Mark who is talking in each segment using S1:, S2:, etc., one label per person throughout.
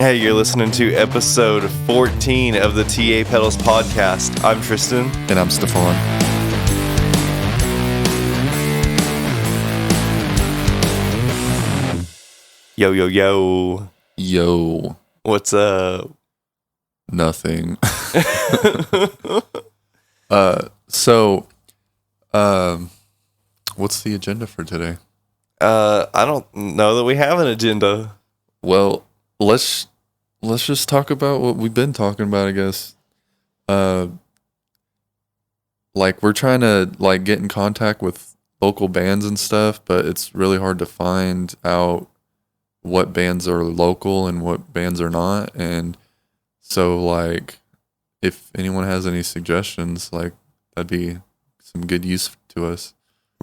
S1: Hey, you're listening to episode 14 of the TA Pedals podcast. I'm Tristan.
S2: And I'm Stephon.
S1: Yo, yo, yo.
S2: Yo.
S1: What's up?
S2: Nothing. What's the agenda for today?
S1: I don't know that we have an agenda.
S2: Well, let's just talk about what we've been talking about, I guess. We're trying to get in contact with local bands and stuff, but it's really hard to find out what bands are local and what bands are not. And so if anyone has any suggestions, that'd be some good use to us.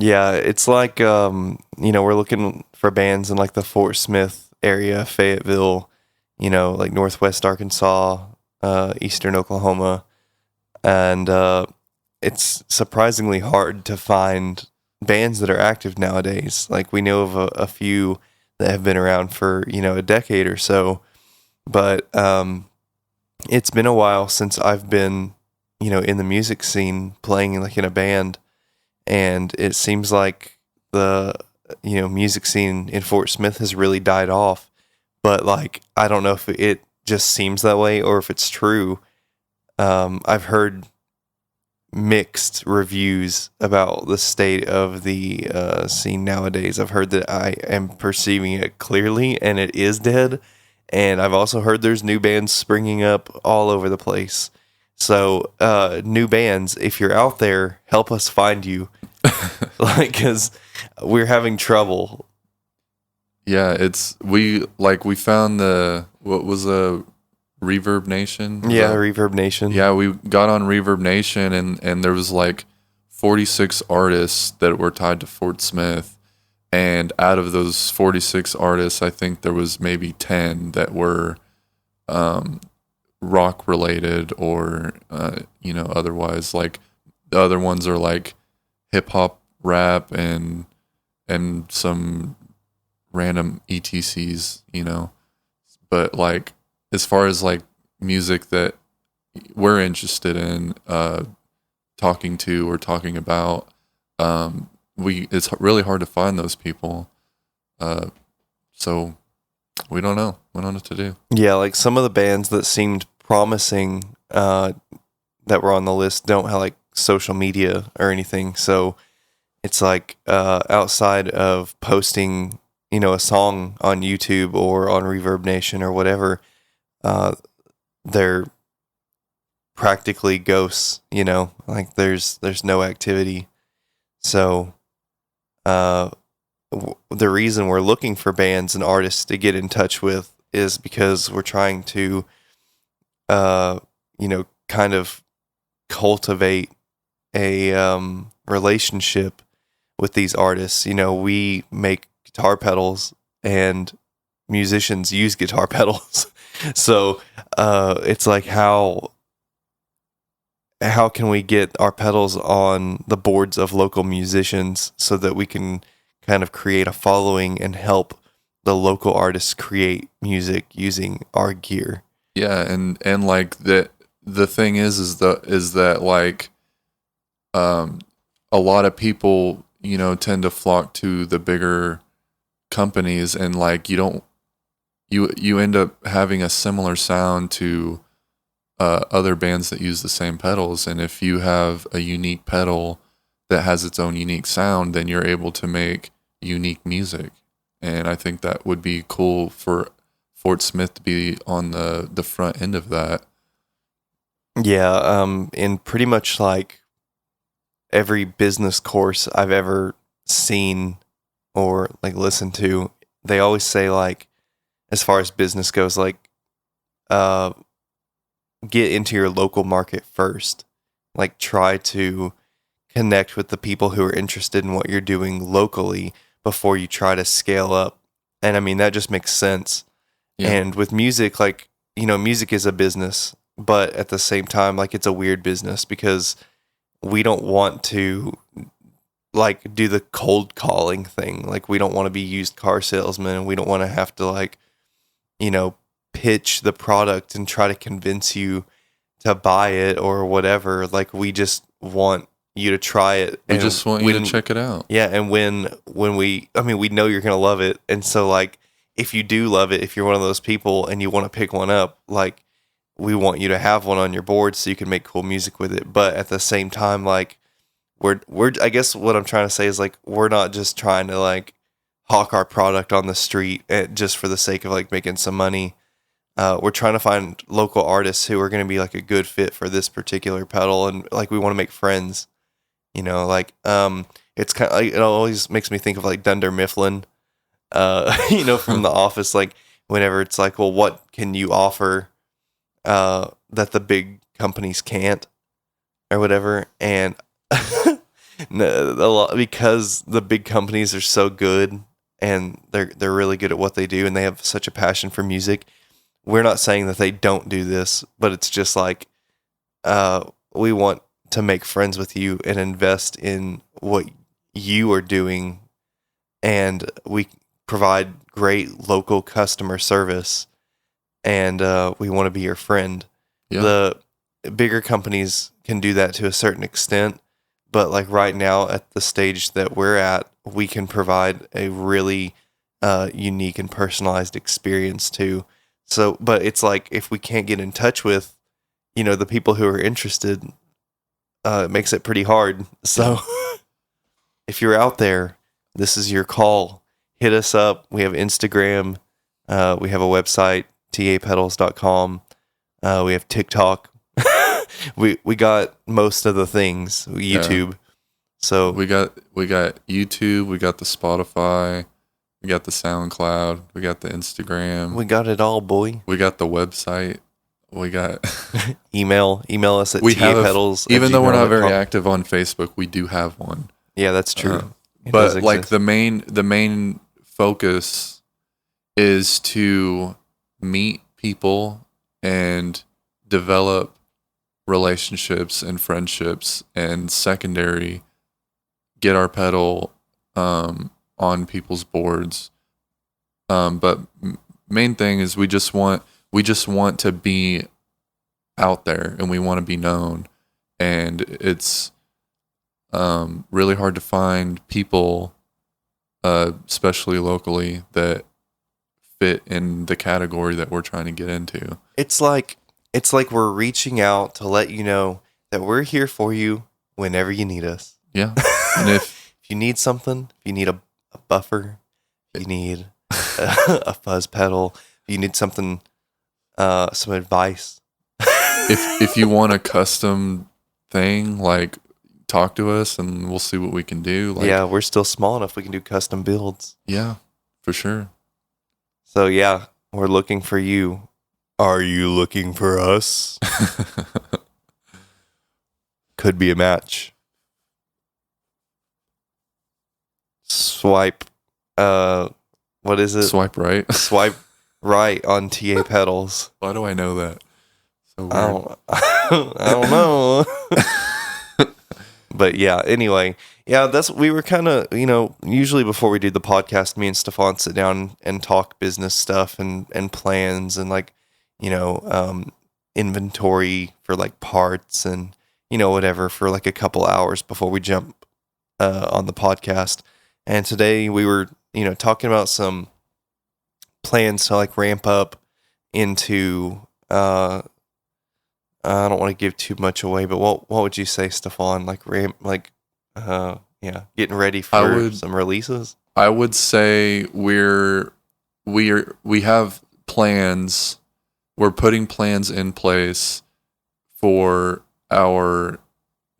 S1: Yeah, it's we're looking for bands in the Fort Smith area, Fayetteville, Northwest Arkansas, Eastern Oklahoma. And it's surprisingly hard to find bands that are active nowadays. We know of a few that have been around for, a decade or so. But it's been a while since I've been, in the music scene playing in a band. And it seems like the, music scene in Fort Smith has really died off. But I don't know if it just seems that way or if it's true. I've heard mixed reviews about the state of the scene nowadays. I've heard that I am perceiving it clearly and it is dead. And I've also heard there's new bands springing up all over the place. So, new bands, if you're out there, help us find you. Because we're having trouble.
S2: Yeah, we found what was Reverb Nation?
S1: Yeah, Reverb Nation.
S2: Yeah, we got on Reverb Nation and there was 46 artists that were tied to Fort Smith. And out of those 46 artists, I think there was maybe 10 that were rock related or otherwise. The other ones are hip hop, rap, and some random ETCs, but as far as music that we're interested in talking to or talking about, it's really hard to find those people, so we don't know what to do.
S1: Yeah, some of the bands that seemed promising that were on the list don't have social media or anything, so it's outside of posting a song on YouTube or on Reverb Nation or whatever, they're practically ghosts, there's no activity. So the reason we're looking for bands and artists to get in touch with is because we're trying to kind of cultivate a relationship with these artists. We make guitar pedals and musicians use guitar pedals. So it's how can we get our pedals on the boards of local musicians so that we can kind of create a following and help the local artists create music using our gear.
S2: Yeah, and the thing is that a lot of people tend to flock to the bigger companies, and you end up having a similar sound to other bands that use the same pedals. And if you have a unique pedal that has its own unique sound, then you're able to make unique music. And I think that would be cool for Fort Smith to be on the front end of that.
S1: Yeah, in pretty much every business course I've ever seen or listened to, they always say as far as business goes, get into your local market first. Try to connect with the people who are interested in what you're doing locally before you try to scale up. And I mean, that just makes sense. Yeah. And with music, music is a business, but at the same time, it's a weird business because we don't want to do the cold calling thing. We don't want to be used car salesmen, and we don't want to have to pitch the product and try to convince you to buy it or whatever. Like, we just want you to try it.
S2: We just want you to check it out.
S1: Yeah, and when we know you're gonna love it, and so like if you do love it, if you're one of those people and you want to pick one up, like we want you to have one on your board so you can make cool music with it. But at the same time, like we're I guess what I'm trying to say is like we're not just trying to like hawk our product on the street just for the sake of like making some money. We're trying to find local artists who are going to be like a good fit for this particular pedal, and like we want to make friends. You know, like it's kind of like, it always makes me think of like Dunder Mifflin, you know, from The Office. Like whenever it's like, well, what can you offer that the big companies can't, or whatever? And a lot, because the big companies are so good and they're really good at what they do, and they have such a passion for music. We're not saying that they don't do this, but it's just like we want to make friends with you and invest in what you are doing, and we provide great local customer service, and we want to be your friend. Yeah. The bigger companies can do that to a certain extent, but like right now at the stage that we're at, we can provide a really unique and personalized experience too. So, but it's like if we can't get in touch with, you know, the people who are interested, it makes it pretty hard. So if you're out there, this is your call. Hit us up. We have Instagram. We have a website, tapedals.com. We have TikTok. we got most of the things. YouTube. Yeah. So
S2: we got YouTube. We got the Spotify. We got the SoundCloud. We got the Instagram.
S1: We got it all, boy.
S2: We got the website. We got
S1: email us at tapedals.
S2: Even though we're not very active on Facebook, we do have one.
S1: Yeah, that's true.
S2: But like the main focus is to meet people and develop relationships and friendships, and secondary, get our pedal on people's boards. But main thing is we just want to be out there, and we want to be known. And it's really hard to find people, especially locally, that fit in the category that we're trying to get into.
S1: It's like we're reaching out to let you know that we're here for you whenever you need us.
S2: Yeah. And if
S1: you need something, if you need a buffer, if you need a fuzz pedal, if you need something, some advice.
S2: if you want a custom thing, like, talk to us and we'll see what we can do. Like,
S1: yeah, we're still small enough we can do custom builds.
S2: Yeah, for sure.
S1: So yeah, we're looking for you. Are you looking for us? Could be a match. Swipe, what is it?
S2: Swipe right.
S1: Swipe right on TA pedals.
S2: Why do I know that? So
S1: weird. I don't know. But yeah, anyway, yeah, we were kind of, you know, usually before we do the podcast, me and Stephon sit down and talk business stuff and plans and like, you know, inventory for like parts and, you know, whatever for like a couple hours before we jump on the podcast. And today we were, you know, talking about some plans to like ramp up into, I don't want to give too much away, but what would you say, Stephon? Getting ready for some releases.
S2: I would say we have plans. We're putting plans in place for our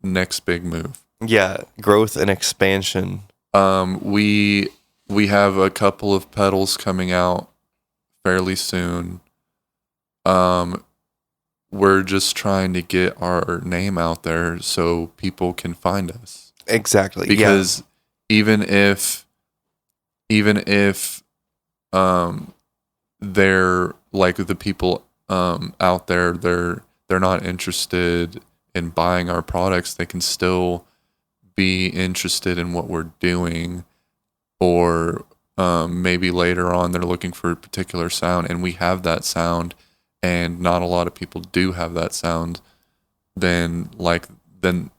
S2: next big move.
S1: Yeah, growth and expansion.
S2: We have a couple of pedals coming out fairly soon. We're just trying to get our name out there so people can find us.
S1: Exactly.
S2: Because even if they're like the people out there, they're not interested in buying our products, they can still be interested in what we're doing, or maybe later on they're looking for a particular sound, and we have that sound, and not a lot of people do have that sound, then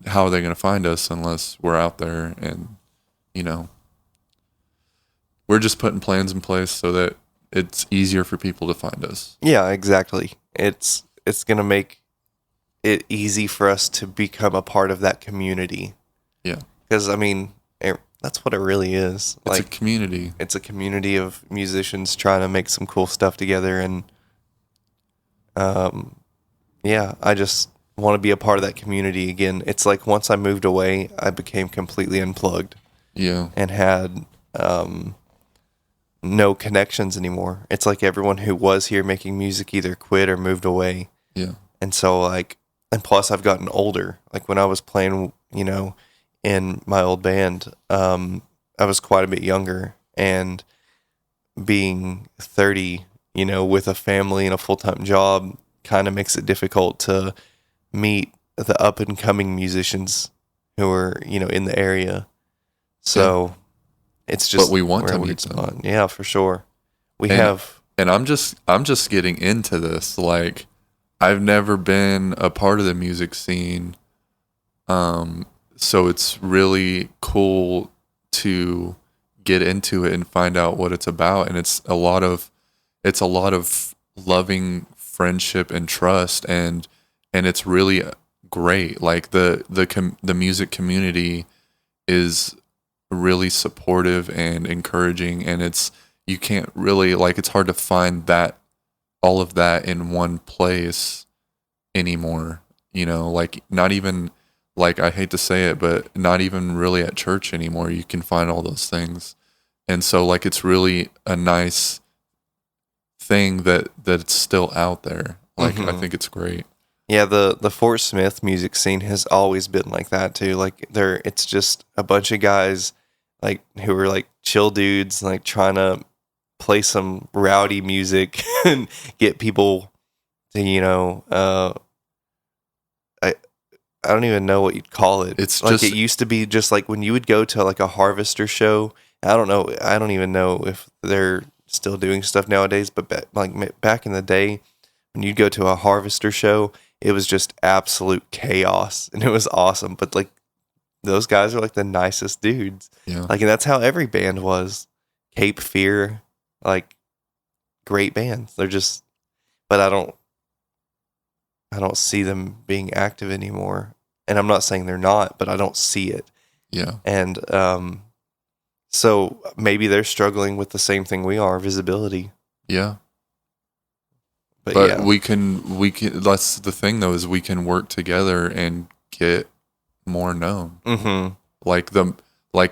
S2: how are they going to find us unless we're out there? And we're just putting plans in place so that it's easier for people to find us.
S1: Yeah, exactly. It's going to make it easy for us to become a part of that community.
S2: Yeah.
S1: Because, I mean, that's what it really is.
S2: It's a community.
S1: It's a community of musicians trying to make some cool stuff together. And, yeah, I just want to be a part of that community again. It's like once I moved away, I became completely unplugged.
S2: Yeah.
S1: And had no connections anymore. It's like everyone who was here making music either quit or moved away.
S2: Yeah.
S1: And so, and plus I've gotten older. Like when I was playing, in my old band, I was quite a bit younger, and being 30, with a family and a full-time job kind of makes it difficult to meet the up and coming musicians who are, in the area. So it's just,
S2: but we want to meet them.
S1: Spot. Yeah, for sure. And
S2: I'm just getting into this. Like, I've never been a part of the music scene. So it's really cool to get into it and find out what it's about. And it's a lot of loving friendship and trust, and it's really great. Like the music community is really supportive and encouraging, and you can't really, it's hard to find all of that in one place anymore, not even, I hate to say it, but not even really at church anymore you can find all those things. And so it's really a nice thing that it's still out there. I think it's great.
S1: Yeah, the Fort Smith music scene has always been like that too. It's just a bunch of guys who are chill dudes, trying to play some rowdy music and get people to, I don't even know what you'd call it.
S2: It's just,
S1: it used to be just when you would go to a Harvester show. I don't know. I don't even know if they're still doing stuff nowadays, but back in the day when you'd go to a Harvester show, it was just absolute chaos, and it was awesome. But those guys are the nicest dudes.
S2: Yeah.
S1: And that's how every band was. Cape Fear, great bands. They're just, but I don't see them being active anymore. And I'm not saying they're not, but I don't see it.
S2: Yeah.
S1: And so maybe they're struggling with the same thing we are, visibility.
S2: Yeah. But
S1: yeah.
S2: we can, that's the thing though, is we can work together and get more known.
S1: Mm-hmm.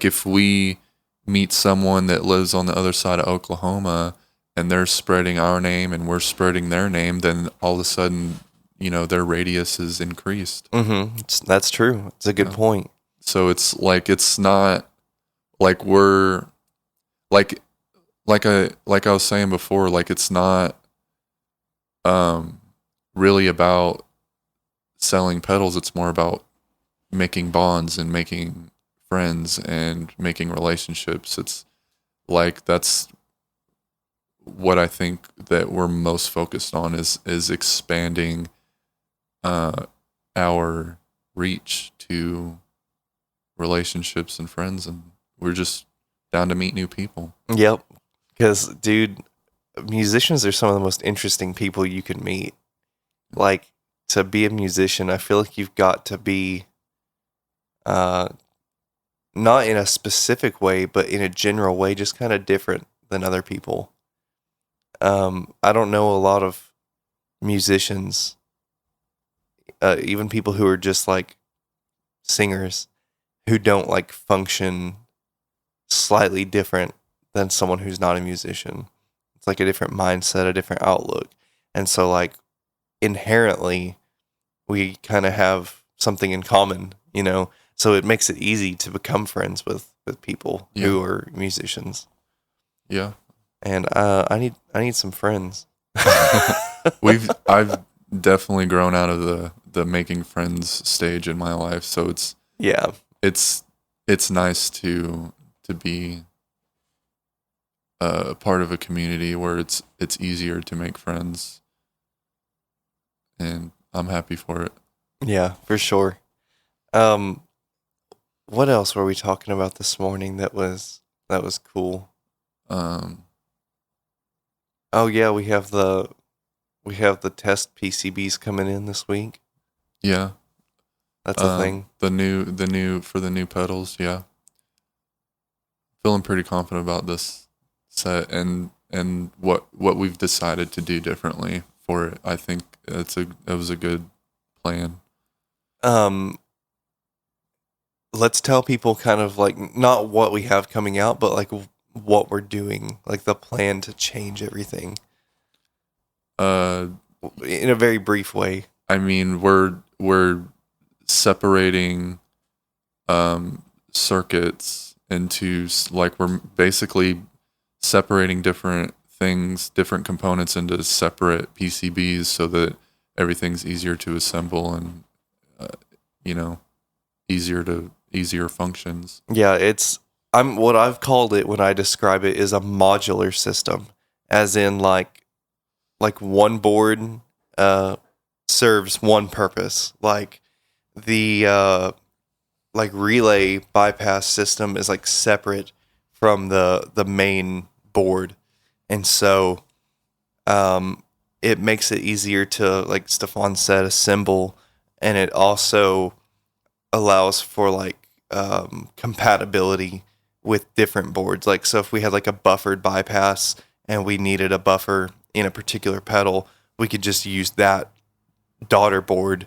S2: If we meet someone that lives on the other side of Oklahoma and they're spreading our name and we're spreading their name, then all of a sudden, their radius is increased.
S1: Mm-hmm. That's true. It's a good point.
S2: So it's it's not we're like I was saying before, it's not really about selling pedals. It's more about making bonds and making friends and making relationships. It's that's what I think that we're most focused on is expanding our reach to relationships and friends, and we're just down to meet new people.
S1: Yep. Because, dude, musicians are some of the most interesting people you can meet. To be a musician, I feel like you've got to be not in a specific way, but in a general way, just kind of different than other people. I don't know a lot of musicians, even people who are just singers, who don't function slightly different than someone who's not a musician. It's a different mindset, a different outlook. And so inherently we kind of have something in common, so it makes it easy to become friends with people who are musicians.
S2: Yeah.
S1: And I need some friends.
S2: I've definitely grown out of the making friends stage in my life, so it's nice to be part of a community where it's easier to make friends, and I'm happy for it.
S1: Yeah, for sure. Um, what else were we talking about this morning that was cool?
S2: Um,
S1: Oh yeah, we have the test PCBs coming in this week.
S2: yeah,
S1: That's a thing.
S2: the new for the new pedals. Yeah, feeling pretty confident about this set and what we've decided to do differently for it. I think it was a good plan.
S1: Um, let's tell people kind of like not what we have coming out, but like what we're doing, like the plan to change everything
S2: Uh,
S1: in a very brief way.
S2: I mean, we're separating circuits into like we're basically separating different things, different components into separate PCBs so that everything's easier to assemble and uh, you know easier functions.
S1: Yeah, I'm what I've called it when I describe it is a modular system, as in like one board serves one purpose. Like the like relay bypass system is like separate from the main board, and so it makes it easier to, like Stephon said, assemble, and it also allows for like compatibility with different boards. Like, so if we had like a buffered bypass and we needed a buffer in a particular pedal, we could just use that daughter board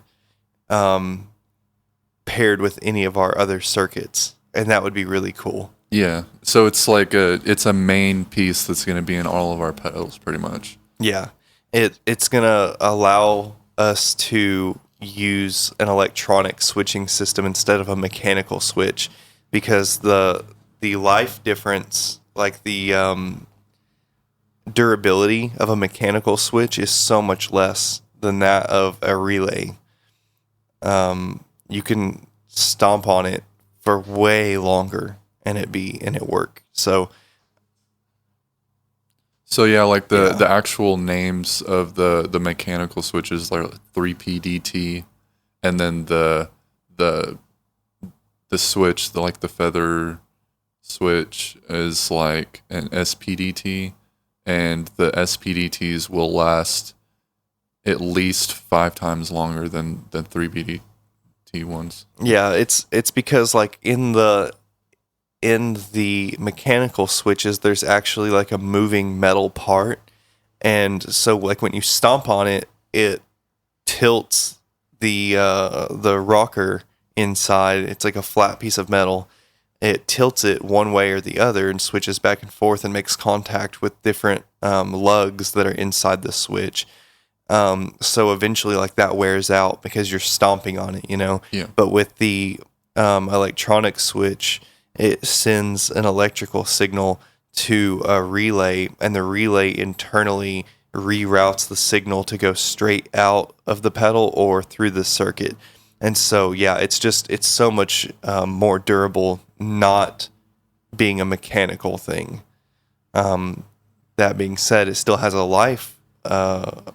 S1: paired with any of our other circuits, and that would be really cool.
S2: Yeah. So it's like it's a main piece that's going to be in all of our pedals pretty much.
S1: Yeah, it's gonna allow us to use an electronic switching system instead of a mechanical switch, because the life difference, like the durability of a mechanical switch, is so much less than that of a relay. You can stomp on it for way longer and it work. So
S2: yeah, like
S1: Yeah.
S2: the actual names of the mechanical switches are 3PDT, and then the switch, like the feather switch, is like an SPDT, and the SPDTs will last at least 5 times longer than 3PDT ones.
S1: yeah, it's because like in the mechanical switches, there's actually like a moving metal part, and so like when you stomp on it, it tilts the rocker inside. It's like a flat piece of metal. It tilts it one way or the other and switches back and forth and makes contact with different lugs that are inside the switch. So eventually, like, that wears out because you're stomping on it, you know.
S2: Yeah.
S1: But with the electronic switch, it sends an electrical signal to a relay, and the relay internally reroutes the signal to go straight out of the pedal or through the circuit. And so, yeah, it's so much more durable, not being a mechanical thing. That being said, it still has a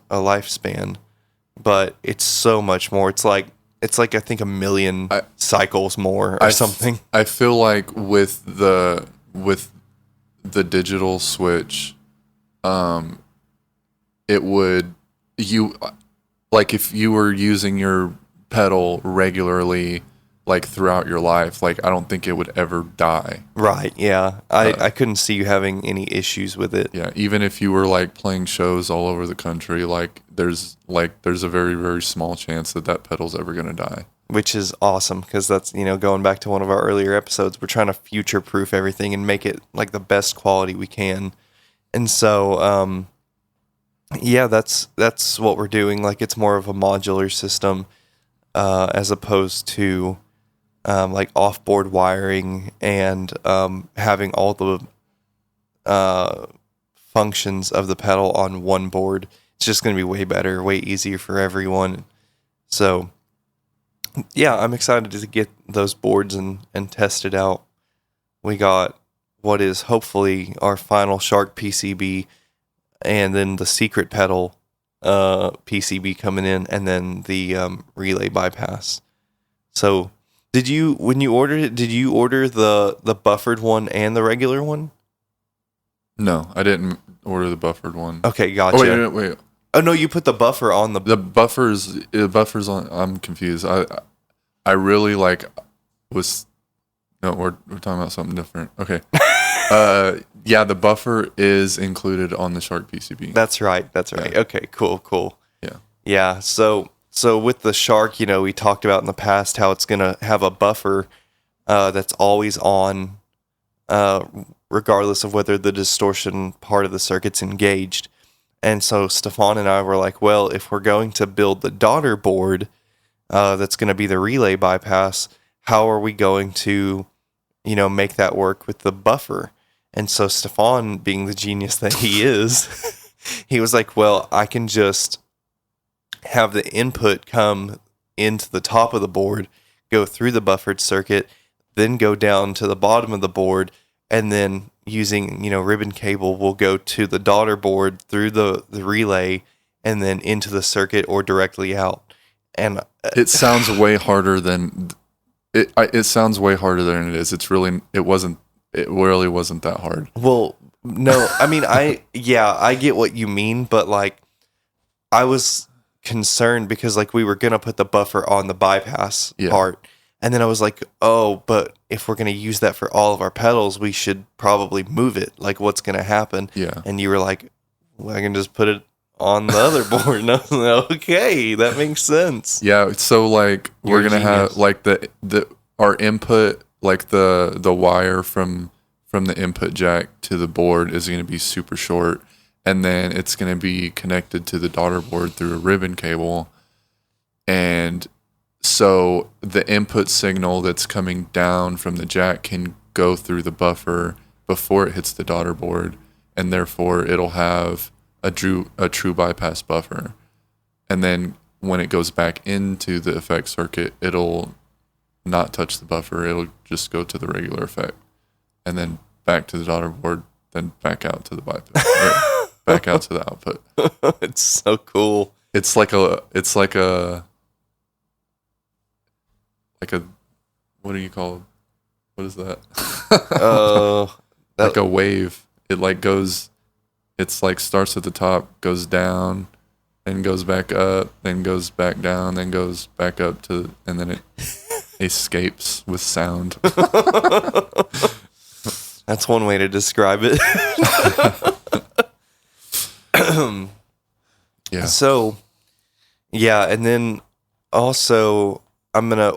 S1: lifespan, but it's so much more. It's like I think a million cycles more or something.
S2: I feel like with the digital switch, it would, you, like, if you were using your pedal regularly, like throughout your life, like I don't think it would ever die.
S1: Right, yeah. I couldn't see you having any issues with it.
S2: Yeah, even if you were like playing shows all over the country, like there's a very, very small chance that pedal's ever going to die.
S1: Which is awesome, because that's, you know, going back to one of our earlier episodes, we're trying to future proof everything and make it like the best quality we can. And so yeah, that's what we're doing. Like, it's more of a modular system as opposed to like off-board wiring and having all the functions of the pedal on one board. It's just going to be way better, way easier for everyone. So, yeah, I'm excited to get those boards and test it out. We got what is hopefully our final Shark PCB, and then the secret pedal PCB coming in, and then the relay bypass. So, when you ordered it, did you order the buffered one and the regular one?
S2: No, I didn't order the buffered one.
S1: Okay, gotcha.
S2: Oh, wait.
S1: Oh no, you put the buffer on
S2: The buffers on. I'm confused. I really was. No, we're talking about something different. Okay. Yeah, the buffer is included on the Shark PCB.
S1: That's right. Yeah. Okay, cool.
S2: Yeah.
S1: Yeah, so with the Shark, we talked about in the past how it's going to have a buffer that's always on, regardless of whether the distortion part of the circuit's engaged. And so Stephon and I were like, well, if we're going to build the daughter board that's going to be the relay bypass, how are we going to, make that work with the buffer? And so Stephon, being the genius that he is, he was like, well, I can just have the input come into the top of the board, go through the buffered circuit, then go down to the bottom of the board, and then using, ribbon cable will go to the daughter board through the relay and then into the circuit or directly out. And
S2: it sounds way harder than it sounds way harder than it is. It really wasn't that hard.
S1: Well, no, I mean, I get what you mean, but I was concerned because we were going to put the buffer on the bypass part. And then I was like, oh, but if we're going to use that for all of our pedals, we should probably move it. What's going to happen?
S2: Yeah.
S1: And you were like, well, I can just put it on the other board. And I was like, okay, that makes sense.
S2: Yeah. So we're going to have our input, the wire from the input jack to the board is going to be super short. And then it's going to be connected to the daughter board through a ribbon cable. And so the input signal that's coming down from the jack can go through the buffer before it hits the daughter board, and therefore it'll have a true bypass buffer. And then when it goes back into the effect circuit, it'll not touch the buffer. It'll just go to the regular effect, and then back to the daughter board, then back out to the bypass, back out to the output.
S1: It's so cool.
S2: It's like a what do you call it? What is that? Like a wave. It goes. It's starts at the top, goes down, then goes back up, then goes back down, then goes back up to, and then it escapes with sound.
S1: That's one way to describe it.
S2: Yeah.
S1: So, and then also I'm gonna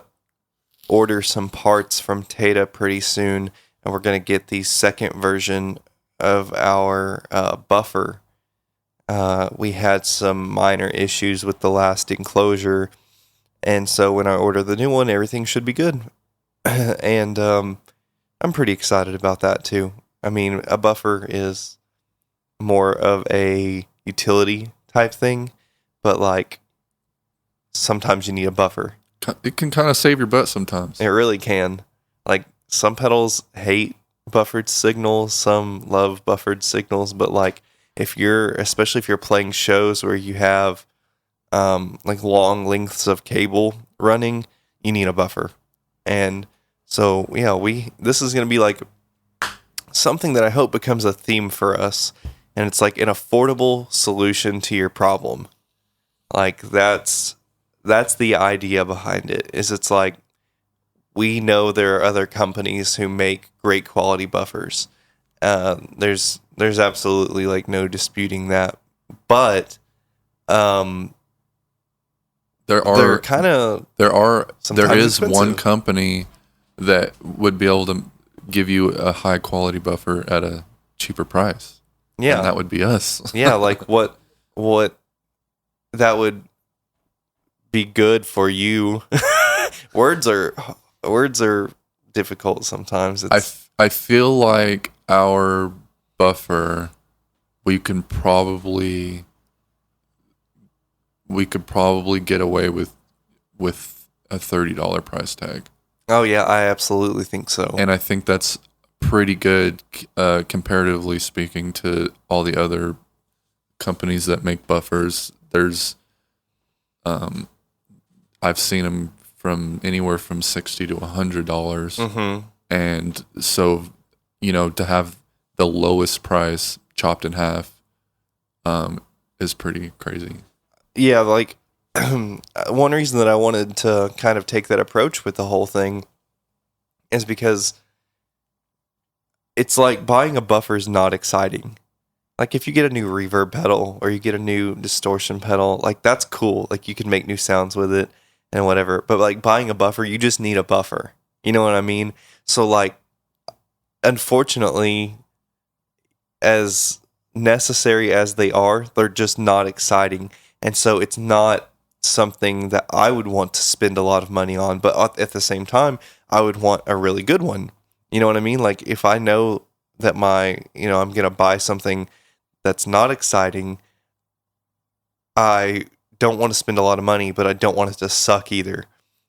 S1: order some parts from Tata pretty soon, and we're gonna get the second version of our buffer. We had some minor issues with the last enclosure, and so when I order the new one, everything should be good. And I'm pretty excited about that too. I mean, a buffer is more of a utility type thing, but sometimes you need a buffer.
S2: It can kind of save your butt sometimes.
S1: It really can. Some pedals hate buffered signals, some love buffered signals, but especially if you're playing shows where you have long lengths of cable running, you need a buffer. And so this is going to be something that I hope becomes a theme for us, and it's an affordable solution to your problem. That's the idea behind it. It's we know there are other companies who make great quality buffers. There's absolutely no disputing that, but there
S2: is one company that would be able to give you a high quality buffer at a cheaper price.
S1: Yeah,
S2: and that would be us.
S1: Yeah, what that would be good for you. Words are difficult sometimes.
S2: I feel like our buffer, we could probably get away with a $30 price tag.
S1: Oh yeah, I absolutely think so.
S2: And I think that's pretty good comparatively speaking to all the other companies that make buffers. There's I've seen them from anywhere from $60 to $100, and so to have the lowest price chopped in half is pretty crazy.
S1: Yeah, like one reason that I wanted to kind of take that approach with the whole thing is because it's like buying a buffer is not exciting. Like if you get a new reverb pedal or you get a new distortion pedal, like that's cool. Like you can make new sounds with it and whatever. But like buying a buffer, you just need a buffer. You know what I mean? So like, unfortunately, as necessary as they are, they're just not exciting. And so it's not something that I would want to spend a lot of money on. But at the same time, I would want a really good one. You know what I mean? Like if I know that I'm going to buy something that's not exciting, I don't want to spend a lot of money, but I don't want it to suck either.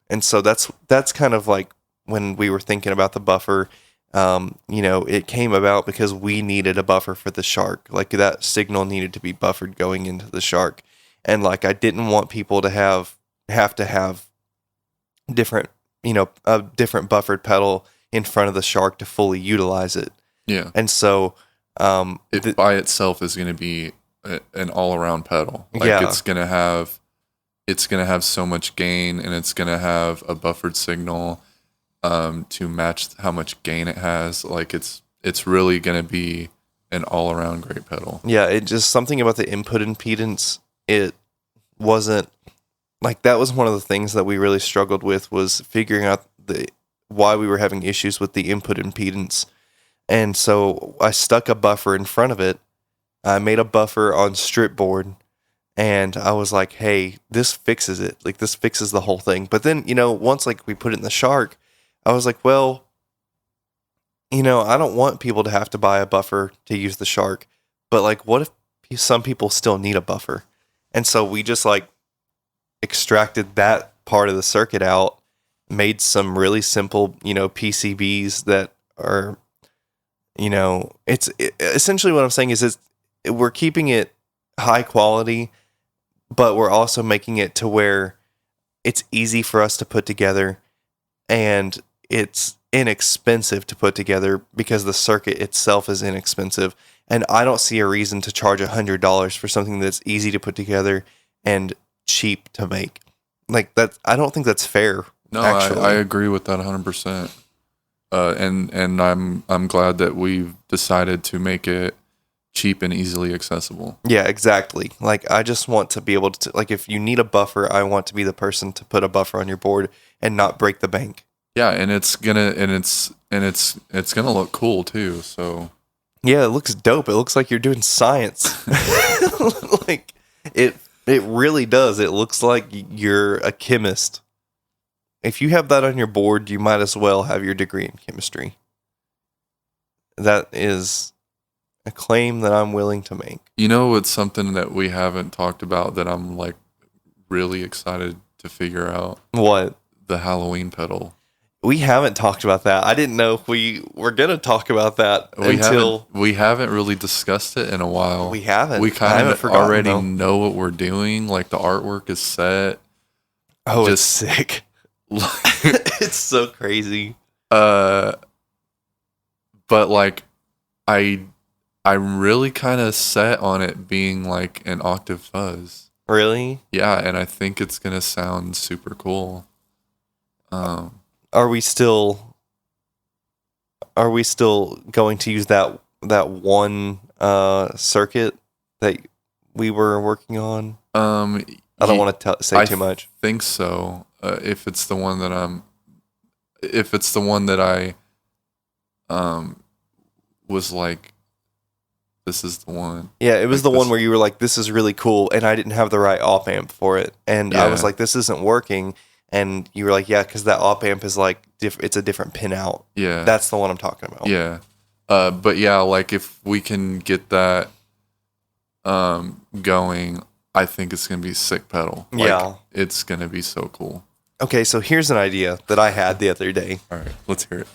S1: And so that's kind of like when we were thinking about the buffer, it came about because we needed a buffer for the Shark. Like that signal needed to be buffered going into the Shark. And like I didn't want people to have to have different, a different buffered pedal in front of the Shark to fully utilize it.
S2: Yeah.
S1: And so
S2: it by itself is going to be an all-around pedal. Like
S1: yeah.
S2: it's going to have so much gain, and it's going to have a buffered signal to match how much gain it has. Like it's really going to be an all-around great pedal.
S1: Yeah, it just something about the input impedance, it wasn't like that was one of the things that we really struggled with, was figuring out why we were having issues with the input impedance. And so I stuck a buffer in front of it. I made a buffer on strip board, and I was like, hey, this fixes it. Like this fixes the whole thing. But then, once like we put it in the Shark, I was like, well, I don't want people to have to buy a buffer to use the Shark. But like, what if some people still need a buffer? And so we just like extracted that part of the circuit out, made some really simple, PCBs that are, essentially what I'm saying is we're keeping it high quality, but we're also making it to where it's easy for us to put together, and it's inexpensive to put together because the circuit itself is inexpensive. And I don't see a reason to charge $100 for something that's easy to put together and cheap to make. Like that, I don't think that's fair.
S2: No, I agree with that 100%. And I'm glad that we've decided to make it cheap and easily accessible.
S1: Yeah, exactly. Like I just want to be able to, like, if you need a buffer, I want to be the person to put a buffer on your board and not break the bank.
S2: Yeah, and it's gonna look cool too. So
S1: yeah, it looks dope. It looks like you're doing science. Like it really does. It looks like you're a chemist. If you have that on your board, you might as well have your degree in chemistry. That is a claim that I'm willing to make.
S2: It's something that we haven't talked about that I'm like really excited to figure out.
S1: What?
S2: The Halloween pedal.
S1: We haven't talked about that. I didn't know if we were going to talk about that until...
S2: We haven't really discussed it in a while.
S1: We haven't.
S2: We kind of already know what we're doing. Like the artwork is set.
S1: Oh, it's sick. It's so crazy.
S2: But like I'm really kind of set on it being like an octave fuzz.
S1: Really?
S2: Yeah, and I think it's gonna sound super cool.
S1: Are we still going to use that one circuit that we were working on? I don't want to say too much.
S2: I think so. If it's the one that I was like, this is the one.
S1: Yeah, it was like the one where you were like, this is really cool, and I didn't have the right op amp for it, and I was like, this isn't working, and you were like, yeah, because that op amp is like it's a different pin out.
S2: Yeah,
S1: that's the one I'm talking about.
S2: Yeah, but yeah, like if we can get that going, I think it's gonna be a sick pedal. Like, it's gonna be so cool.
S1: Okay, so here's an idea that I had the other day.
S2: All right, let's hear it.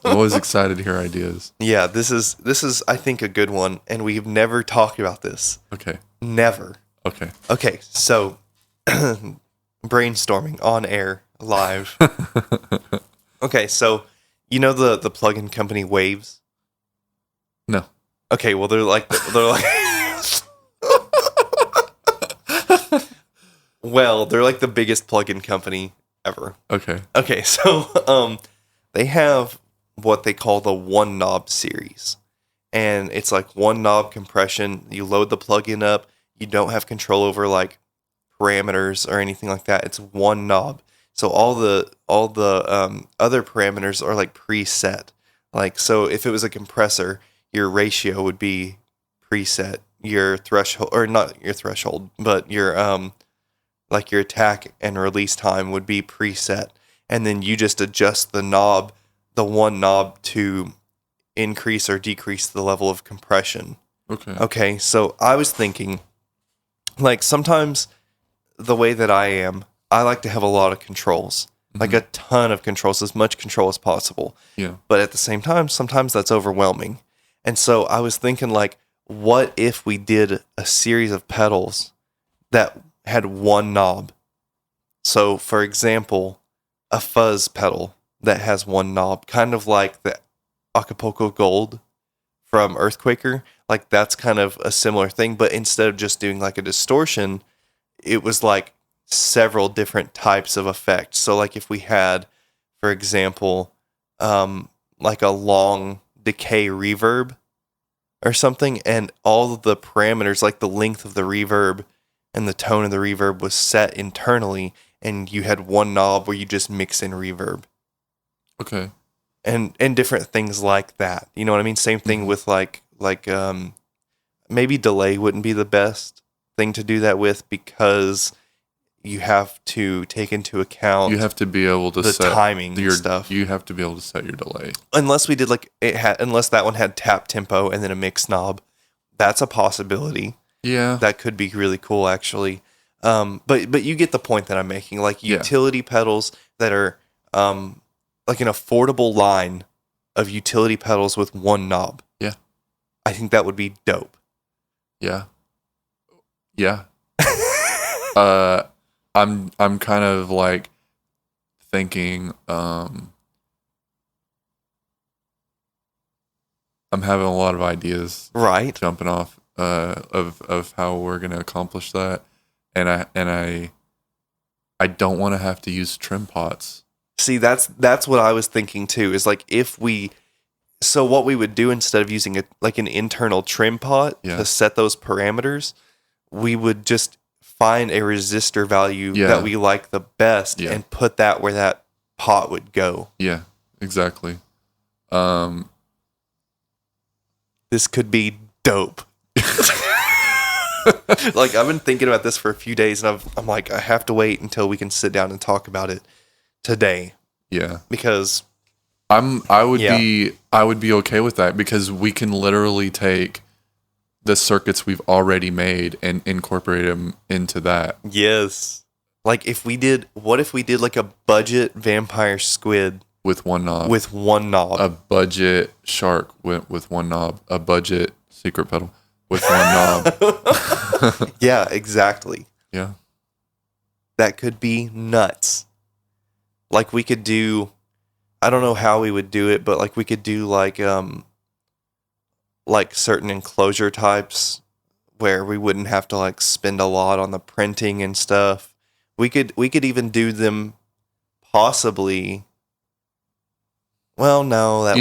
S2: I'm always excited to hear ideas.
S1: Yeah, this is I think a good one, and we've never talked about this.
S2: Okay.
S1: Never.
S2: Okay.
S1: Okay, so brainstorming on air live. Okay, so you know the plugin company Waves?
S2: No.
S1: Okay, well they're like well, they're like the biggest plugin company ever.
S2: Okay.
S1: Okay, so they have what they call the one knob series. And it's like one knob compression. You load the plugin up. You don't have control over like parameters or anything like that. It's one knob. So all the other parameters are like preset. Like, so if it was a compressor, your ratio would be preset. Your threshold, or not your threshold, but your like your attack and release time would be preset. And then you just adjust the knob, the one knob, to increase or decrease the level of compression.
S2: Okay.
S1: Okay, so I was thinking, like, sometimes the way that I am, I like to have a lot of controls, like a ton of controls, as much control as possible.
S2: Yeah.
S1: But at the same time, sometimes that's overwhelming. And so I was thinking, like, what if we did a series of pedals that had one knob? So, for example, a fuzz pedal that has one knob, kind of like the Acapulco Gold from Earthquaker. Like, that's kind of a similar thing, but instead of just doing like a distortion, it was like several different types of effects. So, like, if we had, for example, like a long decay reverb or something, and all of the parameters, like the length of the reverb and the tone of the reverb, was set internally, and you had one knob where you just mix in reverb.
S2: Okay.
S1: And different things like that. You know what I mean? Same thing with like maybe delay wouldn't be the best thing to do that with, because you have to take into account
S2: You have to be able to
S1: the
S2: set
S1: timing and
S2: your
S1: stuff.
S2: You have to be able to set your delay.
S1: Unless we did like unless that one had tap tempo and then a mix knob. That's a possibility.
S2: Yeah.
S1: That could be really cool, actually. But you get the point that I'm making. Like utility pedals that are like an affordable line of utility pedals with one knob.
S2: Yeah.
S1: I think that would be dope.
S2: Yeah. Yeah. I'm kind of like thinking I'm having a lot of ideas
S1: Right.
S2: jumping off of how we're going to accomplish that, and I don't want to have to use trim pots.
S1: See, that's what I was thinking too, is like so what we would do, instead of using like an internal trim pot to set those parameters, we would just find a resistor value that we like the best and put that where that pot would go.
S2: Yeah, exactly.
S1: This could be dope. Like, I've been thinking about this for a few days, and I'm like, I have to wait until we can sit down and talk about it today.
S2: Yeah.
S1: Because
S2: I would be okay with that, because we can literally take the circuits we've already made and incorporate them into that.
S1: Yes. Like, what if we did like a budget vampire squid
S2: with one knob?
S1: With one knob.
S2: A budget shark with one knob. A budget secret pedal with one knob.
S1: Yeah, exactly.
S2: Yeah.
S1: That could be nuts. Like, we could do, I don't know how we would do it, but like we could do like certain enclosure types where we wouldn't have to like spend a lot on the printing and stuff. We could even do them possibly. Well, no, that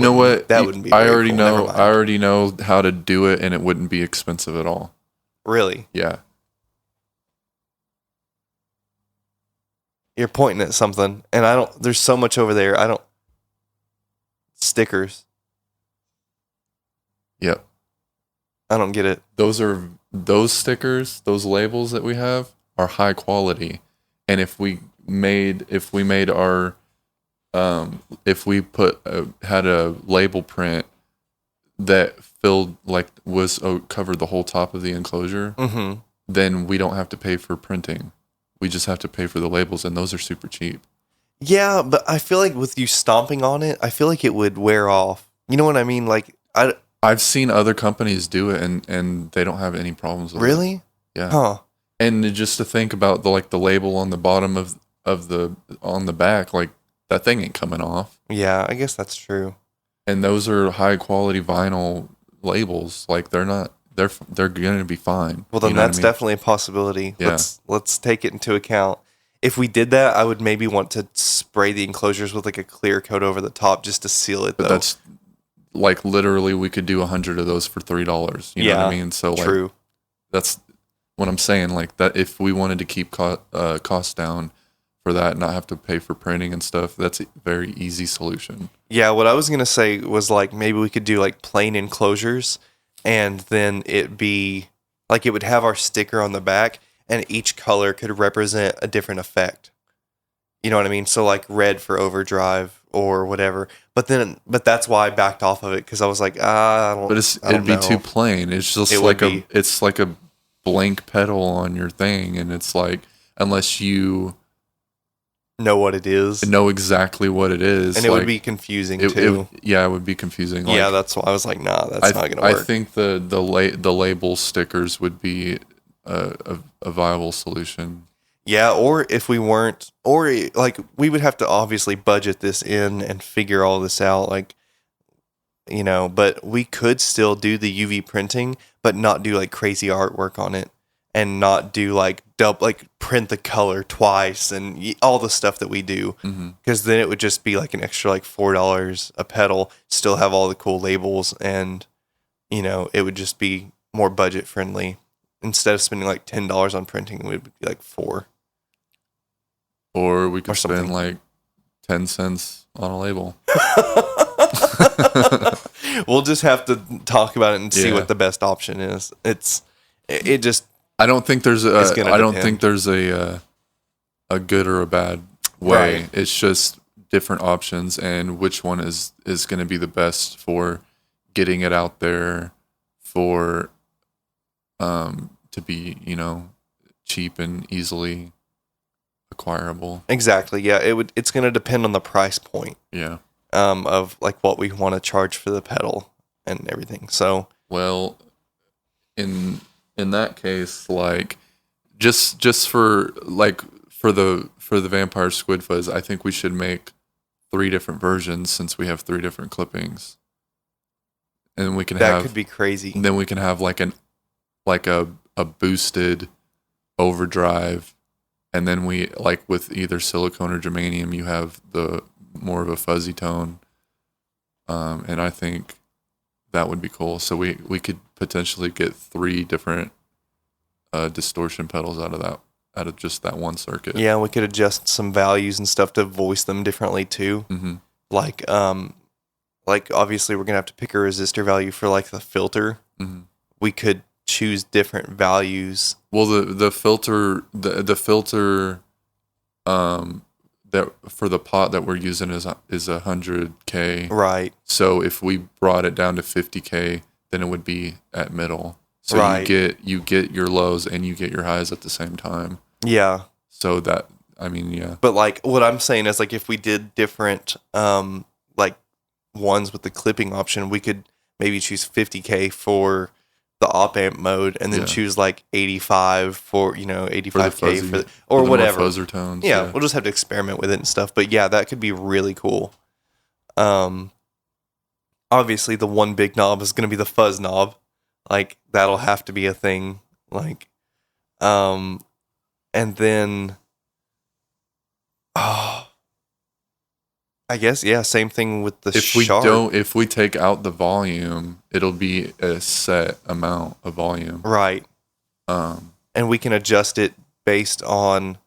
S1: wouldn't be.
S2: I
S1: very cool.
S2: I already know how to do it, and it wouldn't be expensive at all.
S1: Really?
S2: Yeah.
S1: You're pointing at something, and there's so much over there. Stickers.
S2: Yep.
S1: I don't get it.
S2: Those stickers, those labels that we have are high quality. And if we had a label print that covered the whole top of the enclosure, then we don't have to pay for printing. We just have to pay for the labels, and those are super cheap.
S1: Yeah, but I feel like with you stomping on it, I feel like it would wear off. You know what I mean? Like,
S2: I've seen other companies do it, and they don't have any problems with it.
S1: Really?
S2: Yeah.
S1: Huh.
S2: And just to think about the label on the bottom of on the back, like that thing ain't coming off.
S1: Yeah, I guess that's true.
S2: And those are high quality vinyl labels. Like they're going to be fine.
S1: Well, then
S2: You know what
S1: that's
S2: I mean?
S1: definitely a possibility.
S2: Yeah.
S1: Let's take it into account. If we did that, I would maybe want to spray the enclosures with like a clear coat over the top just to seal it.
S2: But
S1: though.
S2: that's like literally we could do 100 of those for $3. You know what I mean? So like
S1: true.
S2: that's what I'm saying. Like that, if we wanted to keep costs down for that, and not have to pay for printing and stuff, that's a very easy solution.
S1: Yeah, what I was gonna say was like maybe we could do like plain enclosures, and then it be like it would have our sticker on the back, and each color could represent a different effect. You know what I mean? So like red for overdrive or whatever. But that's why I backed off of it because I was like, I don't.
S2: But it'd be too plain. It's just it's like a blank pedal on your thing, and it's like unless you
S1: know what it is,
S2: know exactly what it is,
S1: and it would be confusing too.
S2: It would be confusing.
S1: Yeah, that's why I was like, nah, that's not gonna work.
S2: I think the label stickers would be a viable solution.
S1: Yeah, or if we weren't, or like we would have to obviously budget this in and figure all this out, like, you know, but we could still do the UV printing, but not do like crazy artwork on it, and not do like print the color twice and all the stuff that we do, because then it would just be like an extra like $4 a pedal, still have all the cool labels, and you know it would just be more budget friendly. Instead of spending like $10 on printing, it would be like $4.
S2: Or we could spend like 10 cents on a label.
S1: We'll just have to talk about it and see what the best option is. I don't think there's
S2: a good or a bad way.
S1: Right.
S2: It's just different options, and which one is going to be the best for getting it out there for to be, you know, cheap and easily acquirable.
S1: Exactly. Yeah, it's going to depend on the price point.
S2: Yeah.
S1: Of like what we want to charge for the pedal and everything. So,
S2: well, in that case, like just for the Vampire Squid Fuzz, I think we should make 3 different versions since we have 3 different clippings. And we can
S1: that could be crazy.
S2: Then we can have like a boosted overdrive, and then we like with either silicone or germanium, you have the more of a fuzzy tone, and I think that would be cool. So we could potentially get 3 different distortion pedals out of just that one circuit.
S1: Yeah, we could adjust some values and stuff to voice them differently too.
S2: Mm-hmm.
S1: Like obviously we're gonna have to pick a resistor value for like the filter.
S2: Mm-hmm.
S1: We could choose different values.
S2: Well, the filter that for the pot that we're using is 100K.
S1: Right.
S2: So if we brought it down to 50K, then it would be at middle. So
S1: right.
S2: you get your lows and you get your highs at the same time.
S1: Yeah.
S2: So that, I mean, yeah.
S1: But like what I'm saying is like if we did different like ones with the clipping option, we could maybe choose 50K for the op amp mode, and then choose like 85 for, you know, 85K for or whatever
S2: fuzzer tones.
S1: Yeah, we'll just have to experiment with it and stuff. But yeah, that could be really cool. Obviously the one big knob is going to be the fuzz knob. Like that'll have to be a thing. Like, and then, I guess, yeah, same thing with the Sharp.
S2: If we take out the volume, it'll be a set amount of volume.
S1: Right. And we can adjust it based on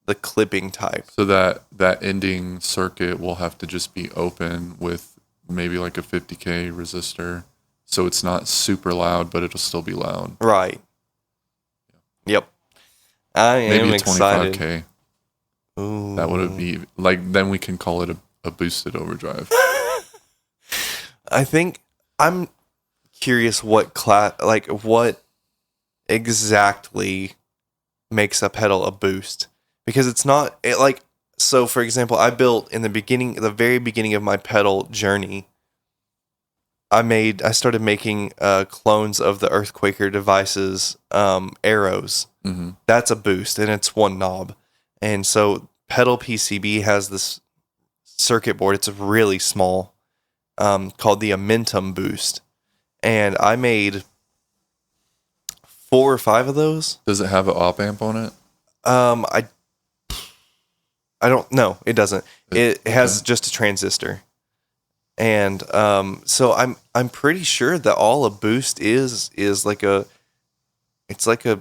S1: the clipping type.
S2: So that ending circuit will have to just be open with maybe like a 50K resistor. So it's not super loud, but it'll still be loud.
S1: Right. Yep. I am
S2: maybe
S1: excited.
S2: 25K.
S1: Ooh.
S2: That would be like, then we can call it a boosted overdrive.
S1: I think I'm curious what exactly makes a pedal a boost, because it's not like, so for example, I built in the very beginning of my pedal journey, I started making clones of the Earthquaker devices, arrows.
S2: Mm-hmm.
S1: That's a boost, and it's one knob. And so pedal PCB has this circuit board. It's really small, called the Amentum Boost, and I made 4 or 5 of those.
S2: Does it have an op amp on it?
S1: I don't know. It doesn't. It has just a transistor, and so I'm pretty sure that all a boost is like it's like a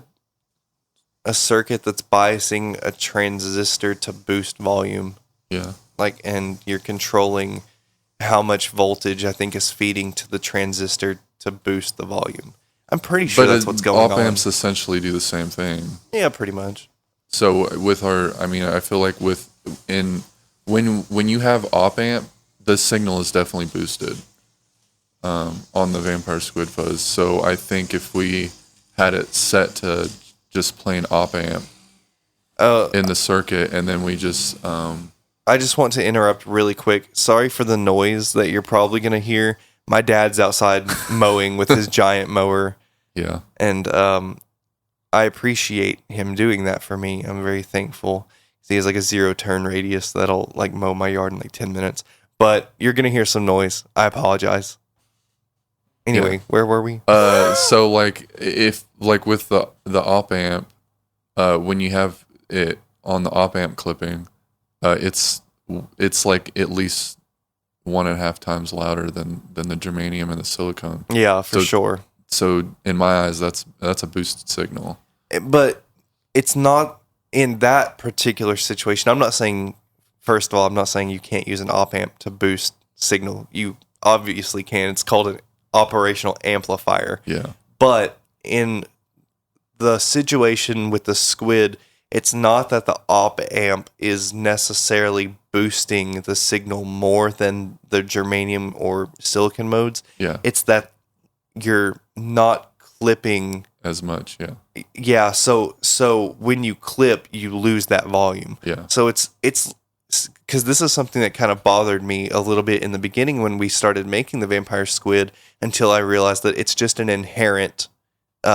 S1: circuit that's biasing a transistor to boost volume.
S2: Yeah.
S1: Like, and you're controlling how much voltage I think is feeding to the transistor to boost the volume. I'm pretty sure that's what's going on.
S2: Op amps essentially do the same thing.
S1: Yeah, pretty much.
S2: So with I feel like when you have op amp, the signal is definitely boosted on the Vampire Squid Fuzz. So I think if we had it set to just plain op amp in the circuit, and then we just
S1: I just want to interrupt really quick. Sorry for the noise that you're probably going to hear. My dad's outside mowing with his giant mower.
S2: Yeah.
S1: And I appreciate him doing that for me. I'm very thankful. He has like a 0 turn radius that'll like mow my yard in like 10 minutes. But you're going to hear some noise. I apologize. Anyway, Where were we?
S2: So like if like with the op amp, when you have it on the op amp clipping, it's like at least 1.5 times louder than the germanium and the silicone.
S1: Yeah, for sure.
S2: So in my eyes, that's a boosted signal.
S1: But it's not in that particular situation. I'm not saying, first of all, I'm not saying you can't use an op amp to boost signal. You obviously can. It's called an operational amplifier.
S2: Yeah.
S1: But in the situation with the Squid, it's not that the op amp is necessarily boosting the signal more than the germanium or silicon modes.
S2: Yeah.
S1: It's that you're not clipping
S2: as much. Yeah.
S1: Yeah. So when you clip, you lose that volume.
S2: Yeah.
S1: So it's because this is something that kind of bothered me a little bit in the beginning when we started making the Vampire Squid, until I realized that it's just an inherent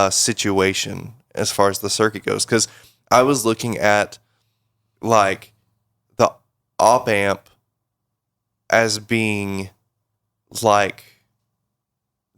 S1: situation as far as the circuit goes. Because I was looking at like the op amp as being like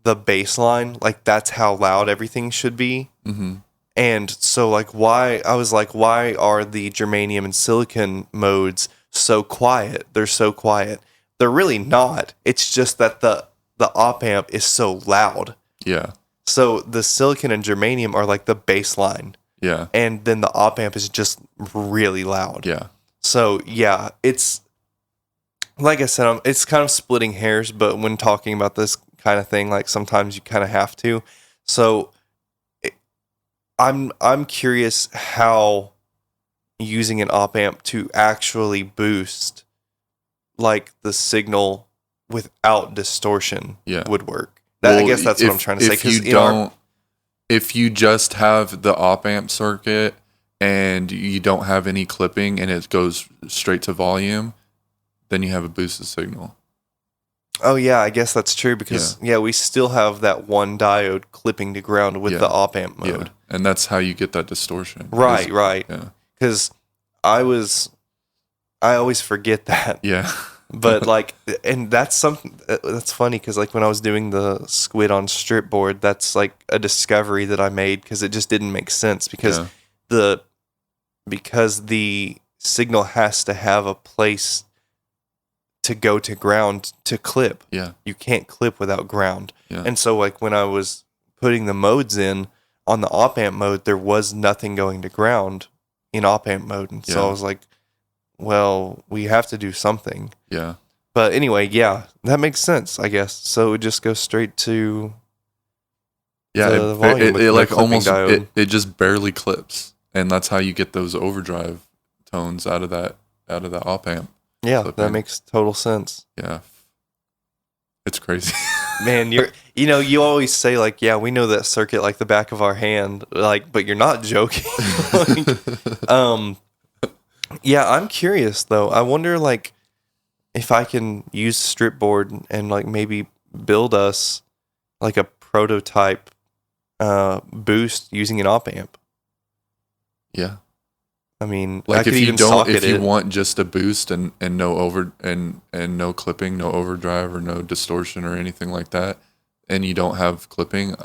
S1: the baseline, like that's how loud everything should be.
S2: Mm-hmm.
S1: And so like why are the germanium and silicon modes so quiet? They're so quiet. They're really not. It's just that the op amp is so loud.
S2: Yeah.
S1: So the silicon and germanium are like the baseline.
S2: Yeah.
S1: And then the op amp is just really loud.
S2: Yeah.
S1: So yeah, it's like I said, it's kind of splitting hairs, but when talking about this kind of thing, like sometimes you kind of have to. So I'm curious how using an op amp to actually boost like the signal without distortion would work. I guess that's what I'm trying to say.
S2: If you just have the op amp circuit and you don't have any clipping and it goes straight to volume, then you have a boosted signal.
S1: Oh yeah, I guess that's true because we still have that one diode clipping to ground with the op amp mode.
S2: Yeah. And that's how you get that distortion.
S1: Right.
S2: Yeah.
S1: Because I always forget that.
S2: Yeah.
S1: But like, and that's something that's funny because like when I was doing the Squid on strip board, that's like a discovery that I made because it just didn't make sense because the signal has to have a place to go to ground to clip.
S2: Yeah.
S1: You can't clip without ground.
S2: Yeah.
S1: And so like when I was putting the modes in on the op amp mode, there was nothing going to ground in op amp mode. And so I was like, well, we have to do something.
S2: Yeah.
S1: But anyway, that makes sense, I guess. So it would just go straight to the volume
S2: it like almost it just barely clips, and that's how you get those overdrive tones out of that op amp.
S1: Yeah, that makes total sense.
S2: Yeah, it's crazy.
S1: Man, you always say like, yeah, we know that circuit like the back of our hand, like, but you're not joking. Like, yeah, I'm curious though. I wonder like if I can use Stripboard and like maybe build us like a prototype boost using an op amp.
S2: Yeah.
S1: I mean,
S2: Like
S1: I could
S2: if you
S1: even
S2: don't,
S1: socket
S2: if you
S1: it.
S2: want just a boost and no and no clipping, no overdrive or no distortion or anything like that, and you don't have clipping,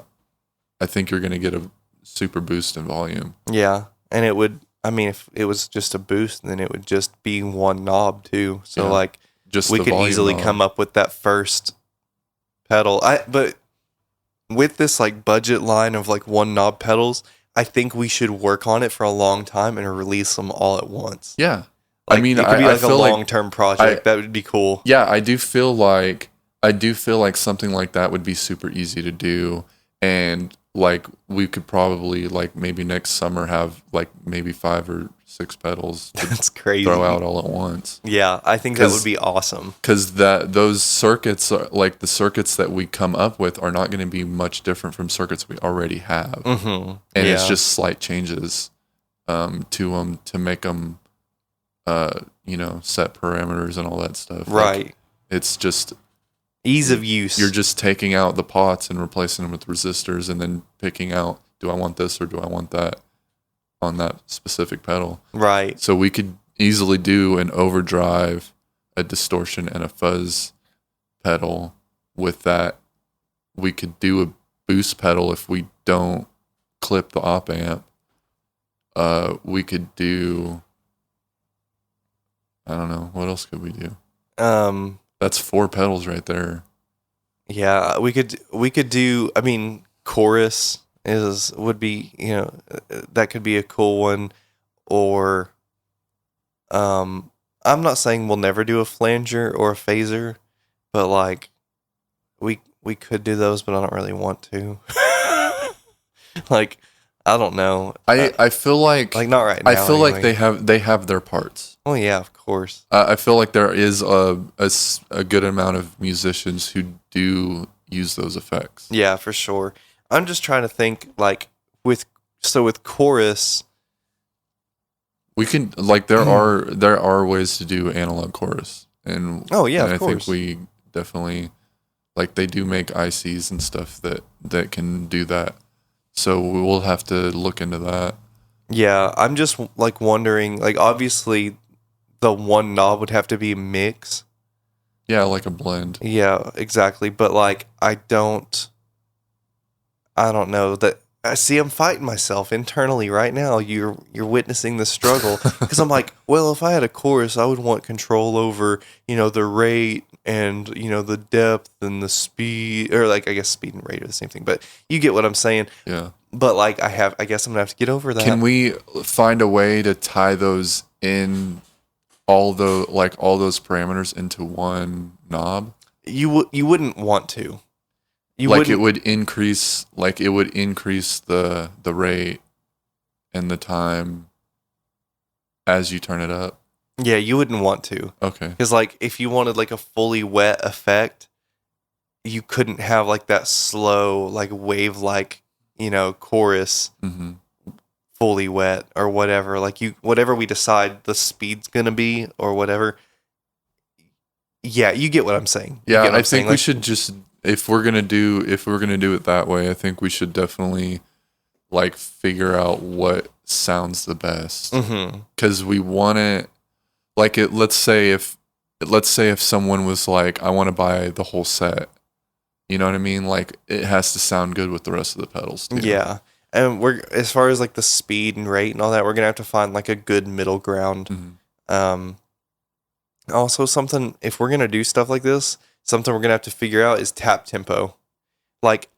S2: I think you're going to get a super boost in volume.
S1: Yeah, and it would. I mean, if it was just a boost, then it would just be one knob too. So
S2: Yeah,
S1: like,
S2: just
S1: we
S2: the
S1: could
S2: volume
S1: easily
S2: knob.
S1: come up with that first pedal. But with this like budget line of like one knob pedals, I think we should work on it for a long time and release them all at once.
S2: Yeah.
S1: Like,
S2: I mean,
S1: it could be
S2: I
S1: like a
S2: feel like
S1: long-term project. That would be cool.
S2: yeah, I do feel like something like that would be super easy to do, and like we could probably like maybe next summer have like maybe 5 or 6 pedals to
S1: That's crazy.
S2: throw out all at once.
S1: Yeah, I think that would be awesome.
S2: Because those circuits, like the circuits that we come up with, are not going to be much different from circuits we already have,
S1: Mm-hmm.
S2: and it's just slight changes to them to make them, set parameters and all that stuff.
S1: Right.
S2: Like, it's just
S1: ease of use.
S2: You're just taking out the pots and replacing them with resistors, and then picking out, do I want this or do I want that on that specific pedal?
S1: Right.
S2: So we could easily do an overdrive, a distortion, and a fuzz pedal with that. We could do a boost pedal if we don't clip the op amp. We could do, I don't know, what else could we do? That's 4 pedals right there.
S1: Yeah, we could do. I mean, chorus would be, that could be a cool one. Or, I'm not saying we'll never do a flanger or a phaser, but like, we could do those, but I don't really want to. Like, I don't know.
S2: I feel like
S1: not right now.
S2: I feel like
S1: anyway.
S2: they have their parts.
S1: Oh yeah, of course.
S2: I feel like there is a good amount of musicians who do use those effects.
S1: Yeah, for sure. I'm just trying to think like with chorus.
S2: We can like there are ways to do analog chorus, and
S1: oh yeah,
S2: and
S1: of
S2: I
S1: course.
S2: think we definitely like they do make ICs and stuff that can do that. So we will have to look into that.
S1: Yeah, I'm just like wondering, like obviously the one knob would have to be a mix.
S2: Yeah, like a blend.
S1: Yeah, exactly. But like I don't know that. I see I'm fighting myself internally right now. You're witnessing the struggle because I'm like, well, if I had a chorus, I would want control over, the rate and, the depth and the speed, or like, I guess speed and rate are the same thing, but you get what I'm saying.
S2: Yeah.
S1: But like I guess I'm gonna have to get over that.
S2: Can we find a way to tie those in, all those parameters into one knob?
S1: You wouldn't want to.
S2: It would increase the rate and the time as you turn it up.
S1: Yeah, you wouldn't want to.
S2: Okay.
S1: Because like if you wanted like a fully wet effect, you couldn't have like that slow like wave like chorus fully wet or whatever. Like whatever we decide the speed's gonna be or whatever. Yeah, you get what I'm saying.
S2: Yeah, I think we should just. If we're gonna do it that way, I think we should definitely like figure out what sounds the best. Because we want it. Like it. Let's say if someone was like, I want to buy the whole set. You know what I mean? Like it has to sound good with the rest of the pedals too.
S1: Yeah, and we're as far as like the speed and rate and all that, we're gonna have to find like a good middle ground. Also, something if we're gonna do stuff like this. Something we're going to have to figure out is tap tempo. Like,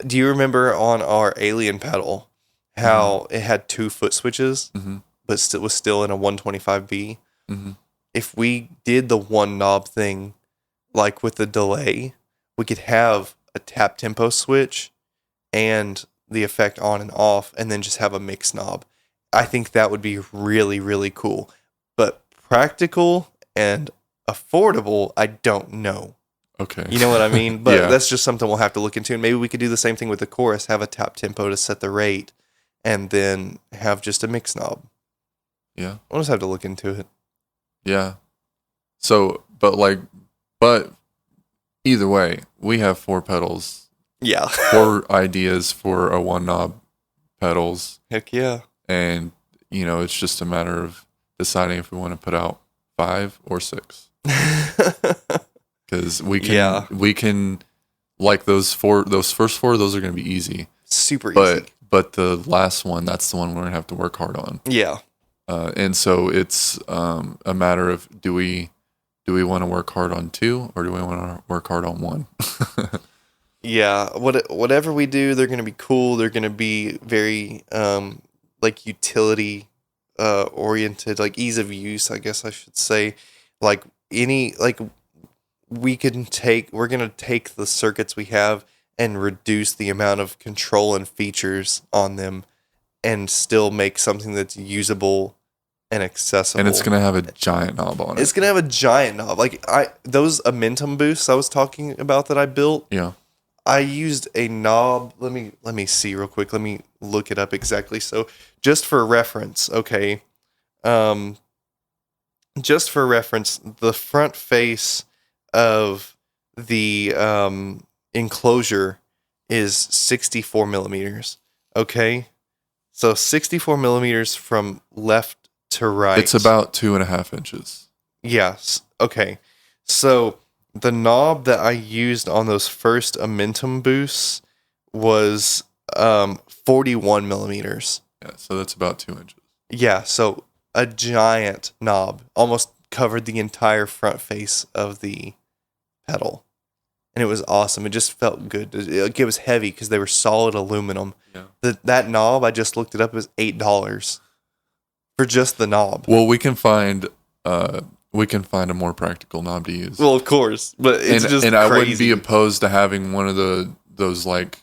S1: do you remember on our Alien pedal how it had 2 foot switches, but was still in a 125B? If we did the one knob thing, like with the delay, we could have a tap tempo switch and the effect on and off, and then just have a mix knob. I think that would be really, really cool. But practical and affordable, I don't know.
S2: Okay.
S1: You know what I mean? But
S2: Yeah.
S1: that's just something we'll have to look into. And maybe we could do the same thing with the chorus, have a tap tempo to set the rate, and then have just a mix knob.
S2: Yeah.
S1: We'll just have to look into it.
S2: Yeah. So, but either way, we have 4 pedals,
S1: Yeah.
S2: 4 ideas for a 1 knob pedals.
S1: Heck yeah.
S2: And, it's just a matter of deciding if we want to put out 5 or 6. Because we can, like those first 4, those are going to be easy.
S1: Super easy.
S2: But the last one, that's the one we're going to have to work hard on.
S1: Yeah.
S2: And so it's a matter of do we want to work hard on 2 or do we want to work hard on 1?
S1: Yeah. Whatever we do, they're going to be cool. They're going to be very like utility oriented, like ease of use, I guess I should say. Like we're going to take the circuits we have and reduce the amount of control and features on them and still make something that's usable and accessible.
S2: And it's going to have a giant knob on it.
S1: It's going to have a giant knob. Like those Amentum boosts I was talking about that I built.
S2: Yeah.
S1: I used a knob. Let me see real quick. Let me look it up exactly. So just for reference, okay. Just for reference, the front face of the enclosure is 64 millimeters. Okay. So 64 millimeters from left to right.
S2: It's about 2.5 inches.
S1: Yes. Okay. So the knob that I used on those first Amentum boosts was 41 millimeters.
S2: Yeah, so that's about 2 inches.
S1: Yeah, so a giant knob almost covered the entire front face of the pedal. And it was awesome. It just felt good. It was heavy because they were solid aluminum.
S2: Yeah.
S1: That knob, I just looked it up, it was $8 for just the knob.
S2: Well, we can find a more practical knob to use.
S1: Well, of course, but it's just
S2: and
S1: crazy.
S2: I wouldn't be opposed to having one of those like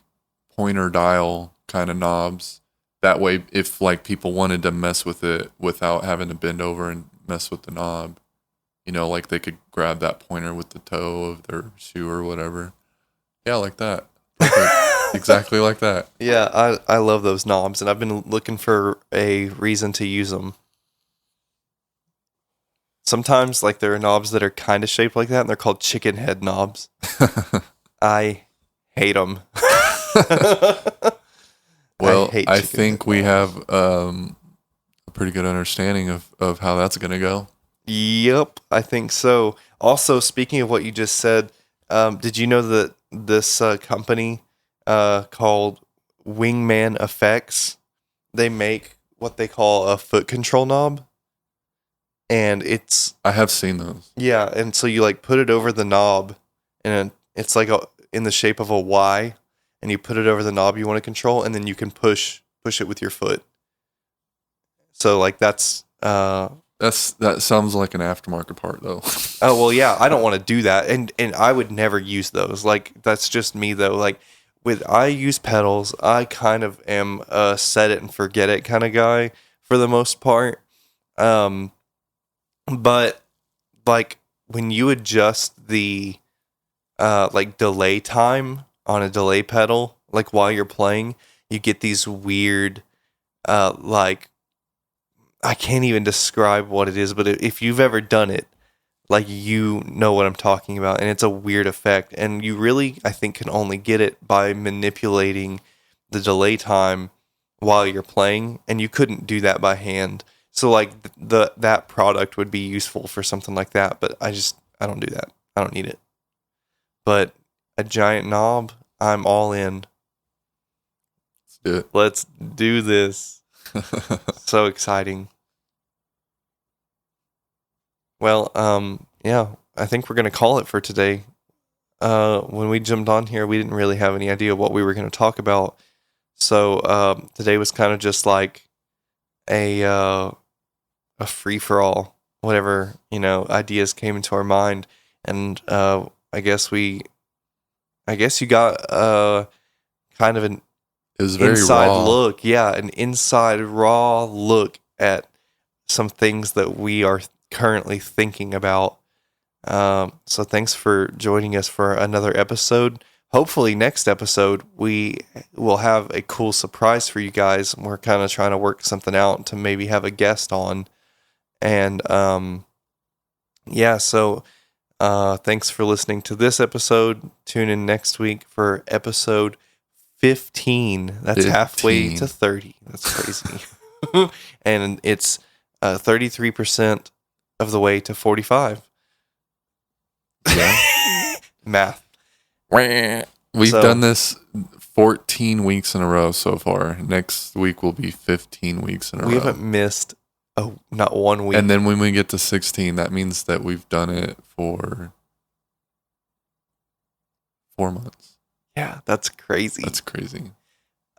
S2: pointer dial kind of knobs. That way, if like people wanted to mess with it without having to bend over and mess with the knob, like they could grab that pointer with the toe of their shoe or whatever. Yeah, like that. Exactly like that.
S1: Yeah, I love those knobs, and I've been looking for a reason to use them. Sometimes, like, there are knobs that are kind of shaped like that, and they're called chicken head knobs. I hate them.
S2: Well, I think we have a pretty good understanding of how that's going to go.
S1: Yep, I think so. Also, speaking of what you just said, did you know that this company called Wingman Effects, they make what they call a foot control knob? And
S2: I have seen those.
S1: Yeah, and so you like put it over the knob, and it's like in the shape of a Y, and you put it over the knob you want to control, and then you can push it with your foot. So like that
S2: sounds like an aftermarket part though.
S1: Oh well, yeah, I don't want to do that, and I would never use those. Like that's just me though. Like I use pedals, I kind of am a set it and forget it kind of guy for the most part. But like when you adjust the like delay time on a delay pedal, like while you're playing, you get these weird like I can't even describe what it is, but if you've ever done it, like you know what I'm talking about, and it's a weird effect, and you really I think can only get it by manipulating the delay time while you're playing, and you couldn't do that by hand. So like that product would be useful for something like that, but I don't do that. I don't need it. But a giant knob, I'm all in.
S2: Let's do it.
S1: Let's do this. So exciting. Well, yeah, I think we're going to call it for today. When we jumped on here, we didn't really have any idea what we were going to talk about. So today was kind of just like a free-for-all, whatever, ideas came into our mind. And I guess you got kind of an
S2: it was very
S1: inside
S2: raw.
S1: look. Yeah, an inside raw look at some things that we are currently thinking about So thanks for joining us for another episode. Hopefully next episode we will have a cool surprise for you guys. We're kind of trying to work something out to maybe have a guest on. And so thanks for listening to this episode. Tune in next week for episode 15. That's
S2: 15.
S1: halfway to 30. That's crazy. And it's 33% of the way to 45.
S2: Yeah.
S1: Math.
S2: We've done this 14 weeks in a row so far. Next week will be 15 weeks in a row.
S1: We haven't missed not 1 week.
S2: And then when we get to 16, that means that we've done it for 4 months.
S1: Yeah, that's crazy.
S2: That's crazy.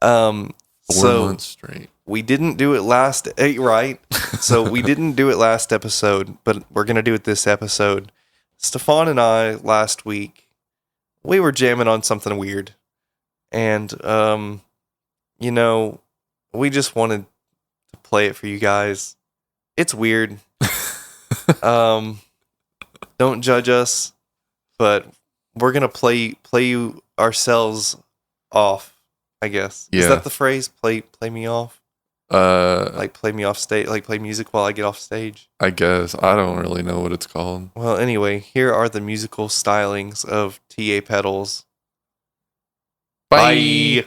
S1: 4
S2: months straight.
S1: We didn't do it last, right? So we didn't do it last episode, but we're going to do it this episode. Stephon and I, last week, we were jamming on something weird. And, we just wanted to play it for you guys. It's weird. Don't judge us, but we're going to play you ourselves off, I guess.
S2: Yeah.
S1: Is that the phrase? Play me off? Like play me off stage, like play music while I get off stage.
S2: I guess. I don't really know what it's called.
S1: Well, anyway, here are the musical stylings of TA Pedals.
S2: Bye.